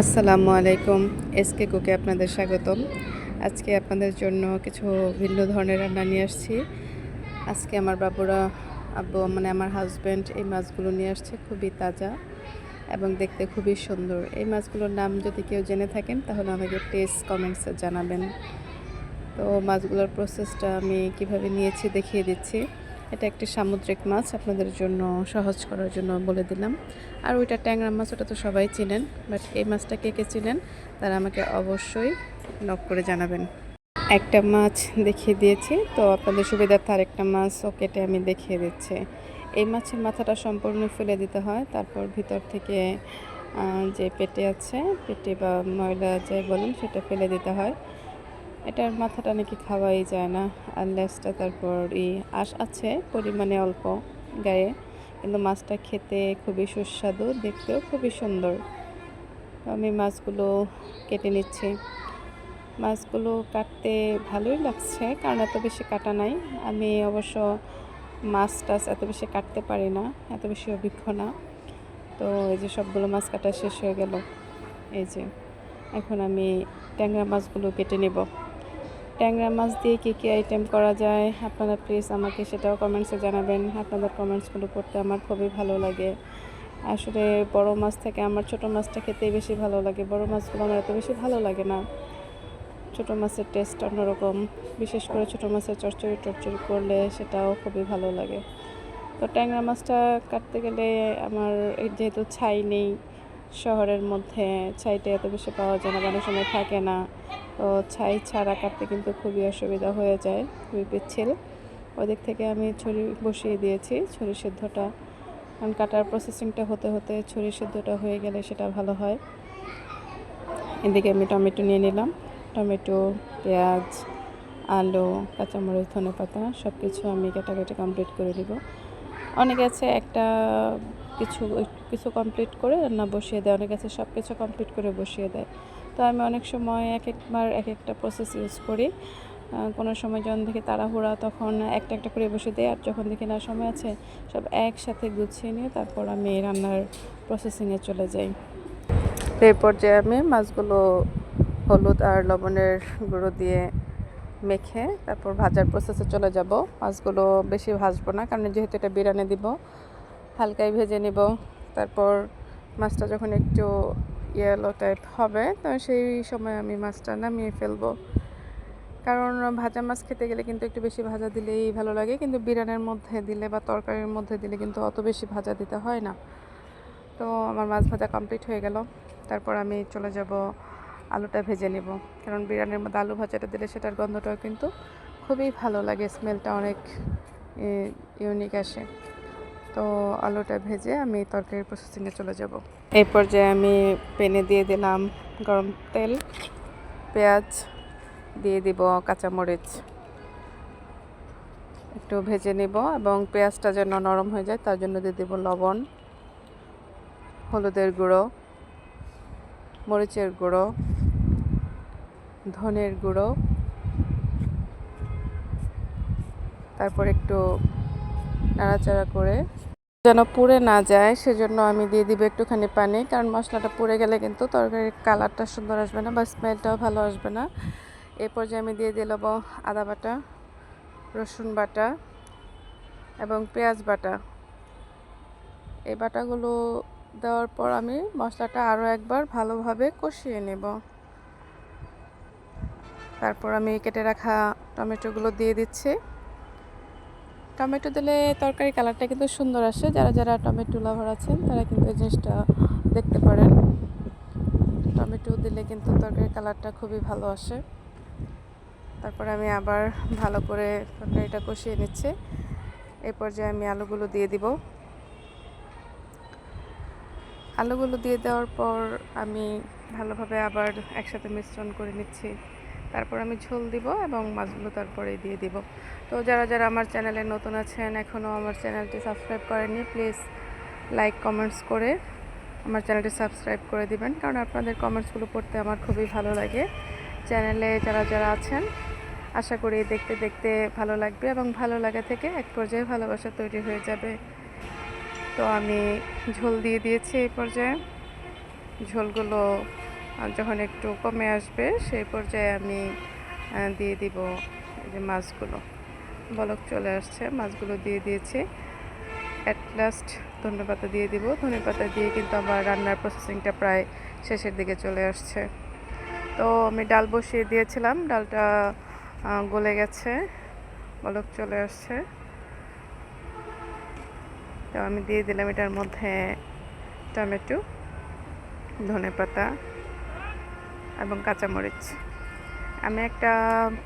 আসসালামু আলাইকুম। এসকে কুকে আপনাদের স্বাগতম। আজকে আপনাদের জন্য কিছু ভিন্ন ধরনের রান্না নিয়ে আসছি। আজকে আমার বাবুরা আব্বু মানে আমার হাজব্যান্ড এই মাছগুলো নিয়ে আসছে, খুবই তাজা এবং দেখতে খুবই সুন্দর। এই মাছগুলোর নাম যদি কেউ জেনে থাকেন তাহলে আমাকে প্লিজ কমেন্টসে জানাবেন। তো মাছগুলোর প্রসেসটা আমি কিভাবে নিয়েছি দেখিয়ে দিচ্ছি। এটা একটি সামুদ্রিক মাছ, আপনাদের জন্য সহজ করার জন্য বলে দিলাম। আর ওইটা ট্যাংরা মাছ, ওটা তো সবাই চিনেন, বাট এই মাছটা কে কে চিনেন তারা আমাকে অবশ্যই নক করে জানাবেন। একটা মাছ দেখিয়ে দিয়েছি, তো আপনাদের সুবিধার্থে আরেকটা মাছও কেটে আমি দেখিয়ে দিচ্ছি। এই মাছের মাথাটা সম্পূর্ণ ফেলে দিতে হয়, তারপর ভিতর থেকে যে পেটে আছে, পেটে বা ময়লা যাই বলেন সেটা ফেলে দিতে হয়। এটার মাথাটা নাকি খাওয়াই যায় না, আর লেজটা তারপর আঁশ আছে পরিমাণে অল্প গায়ে, কিন্তু মাছটা খেতে খুবই সুস্বাদু, দেখতেও খুবই সুন্দর। তো আমি মাছগুলো কেটে নিচ্ছি। মাছগুলো কাটতে ভালোই লাগছে, কারণ এত বেশি কাটা নাই। আমি অবশ্য মাছ টাছ এত বেশি কাটতে পারি না, এত বেশি অভিজ্ঞ না। তো এই যে সবগুলো মাছ কাটা শেষ হয়ে গেল। এই যে এখন আমি ট্যাংরা মাছগুলো কেটে নেব। ট্যাংরা মাছ দিয়ে কী কী আইটেম করা যায় আপনারা প্লিজ আমাকে সেটাও কমেন্টসে জানাবেন। আপনাদের কমেন্টসগুলো পড়তে আমার খুবই ভালো লাগে। আসলে বড় মাছ থেকে আমার ছোট মাছটা খেতেই বেশি ভালো লাগে। বড় মাছগুলো আমার এত বেশি ভালো লাগে না। ছোট মাছের টেস্ট অন্যরকম, বিশেষ করে ছোট মাছের চচ্চড়ি করলে সেটাও খুবই ভালো লাগে। তো ট্যাংরা মাছটা কাটতে গেলে আমার যেহেতু ছাই নেই, শহরের মধ্যে ছাইটা এত বেশি পাওয়া যায় না, অনেক সময় থাকে না। তো ছাই ছাড়া কাটতে কিন্তু খুবই অসুবিধা হয়ে যায়, খুবই পিচ্ছিল। ওদিক থেকে আমি ছুরি বসিয়ে দিয়েছি, ছুরি সিদ্ধটা, কারণ কাটার প্রসেসিংটা হতে হতে ছুরি সিদ্ধটা হয়ে গেলে সেটা ভালো হয়। এদিকে আমি টমেটো নিয়ে নিলাম। টমেটো, পেঁয়াজ, আলু, কাঁচামরিচ, ধনেপাতা সব কিছু আমি কাটাকাটি কমপ্লিট করে দিব। অনেকে আছে একটা কিছু কিছু কমপ্লিট করে রান্না বসিয়ে দেয়, অনেক আছে সব কিছু কমপ্লিট করে বসিয়ে দেয়। তো আমি অনেক সময় এক একবার এক একটা প্রসেস ইউজ করি। কোনো সময় যখন দেখি তাড়াহুড়া তখন একটা একটা করে বসিয়ে দিই, আর যখন দেখি না সময় আছে সব একসাথে গুছিয়ে নিয়ে তারপর আমি রান্নার প্রসেসিংয়ে চলে যাই। তো এই পর্যায়ে আমি মাছগুলো হলুদ আর লবণের গুঁড়ো দিয়ে মেখে তারপর ভাজার প্রসেসে চলে যাব। মাছগুলো বেশি ভাজবো না, কারণ যেহেতু এটা বিরিয়ানি দিব, হালকাই ভেজে নিব। তারপর মাছটা যখন একটু ইয়েলো টাইপ হবে তো সেই সময় আমি মাছটা নামিয়ে ফেলবো। কারণ ভাজা মাছ খেতে গেলে কিন্তু একটু বেশি ভাজা দিলেই ভালো লাগে, কিন্তু বিরিয়ানির মধ্যে দিলে বা তরকারির মধ্যে দিলে কিন্তু অত বেশি ভাজা দিতে হয় না। তো আমার মাছ ভাজা কমপ্লিট হয়ে গেল। তারপর আমি চলে যাব আলুটা ভেজে নেব, কারণ বিরিয়ানির মধ্যে আলু ভাজাটা দিলে সেটার গন্ধটাও কিন্তু খুবই ভালো লাগে, স্মেলটা অনেক ইউনিক আসে। তো আলুটা ভেজে আমি তরকারির প্রসেসিংয়ে চলে যাব। এই পর্যায়ে আমি প্যানে দিয়ে দিলাম গরম তেল, পেঁয়াজ দিয়ে দিব, কাঁচামরিচ একটু ভেজে নেব, এবং পেঁয়াজটা যেন নরম হয়ে যায় তার জন্য দিয়ে দেব লবণ, হলুদের গুঁড়ো, মরিচের গুঁড়ো, ধনের গুঁড়ো, তারপর একটু নাড়াচাড়া করে যেন পুড়ে না যায় সেজন্য আমি দিয়ে দিব একটুখানি পানি, কারণ মশলাটা পুড়ে গেলে কিন্তু তরকারির কালারটা সুন্দর আসবে না বা স্মেলটাও ভালো আসবে না। এই পর্যায়ে আমি দিয়ে দিলাম আদা বাটা, রসুন বাটা এবং পেঁয়াজ বাটা। এই বাটাগুলো দেওয়ার পর আমি মশলাটা আরও একবার ভালোভাবে কষিয়ে নেব। তারপর আমি কেটে রাখা টমেটোগুলো দিয়ে দিচ্ছি। টমেটো দিলে তরকারি কালারটা কিন্তু সুন্দর আসে, যারা যারা টমেটো লাভার আছেন তারা কিন্তু এই জিনিসটা দেখতে পারেন। টমেটো দিলে কিন্তু তরকারির কালারটা খুবই ভালো আসে। তারপর আমি আবার ভালো করে তরকারিটা কষিয়ে নিচ্ছি। এই পর্যায়ে আমি আলুগুলো দিয়ে দিব। আলুগুলো দিয়ে দেওয়ার পর আমি ভালোভাবে আবার একসাথে মিশ্রণ করে নিচ্ছি। তারপর আমি ঝোল দিব এবং মাছগুলো তারপরে দিয়ে দিব। তো যারা যারা আমার চ্যানেলে নতুন আছেন, এখনও আমার চ্যানেলটি সাবস্ক্রাইব করেননি, প্লিজ লাইক কমেন্টস করে আমার চ্যানেলটি সাবস্ক্রাইব করে দিবেন, কারণ আপনাদের কমেন্টসগুলো পড়তে আমার খুবই ভালো লাগে। চ্যানেলে যারা যারা আছেন আশা করি দেখতে দেখতে ভালো লাগবে, এবং ভালো লাগা থেকে এক পর্যায়ে ভালোবাসা তৈরি হয়ে যাবে। তো আমি ঝোল দিয়ে দিয়েছি। এই পর্যায়ে ঝোলগুলো যখন একটু কমে আসবে সেই পর্যায়ে আমি দিয়ে দিব এই যে মাছগুলো। বলক চলে আসছে, মাছগুলো দিয়ে দিয়েছি। অ্যাট লাস্ট ধনেপাতা দিয়ে দিব। ধনেপাতা দিয়ে কিন্তু আমার রান্নার প্রসেসিংটা প্রায় শেষের দিকে চলে আসছে। তো আমি ডাল বসিয়ে দিয়েছিলাম, ডালটা গলে গেছে, বলক চলে আসছে। তো আমি দিয়ে দিলাম এটার মধ্যে টমেটো, ধনেপাতা এবং কাঁচামরিচ। আমি একটা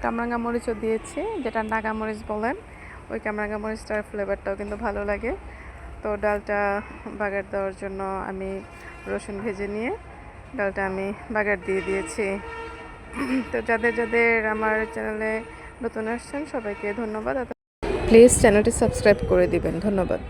কামরাঙা মরিচও দিয়েছি, যেটা নাগা মরিচ বলেন। ওই কামরাঙা মরিচটার ফ্লেভারটাও কিন্তু ভালো লাগে। তো ডালটা বাগার দেওয়ার জন্য আমি রসুন ভেজে নিয়ে ডালটা আমি বাগার দিয়ে দিয়েছি। তো যাদের যাদের আমার চ্যানেলে নতুন আসছেন সবাইকে ধন্যবাদ। প্লিজ চ্যানেলটি সাবস্ক্রাইব করে দিবেন। ধন্যবাদ।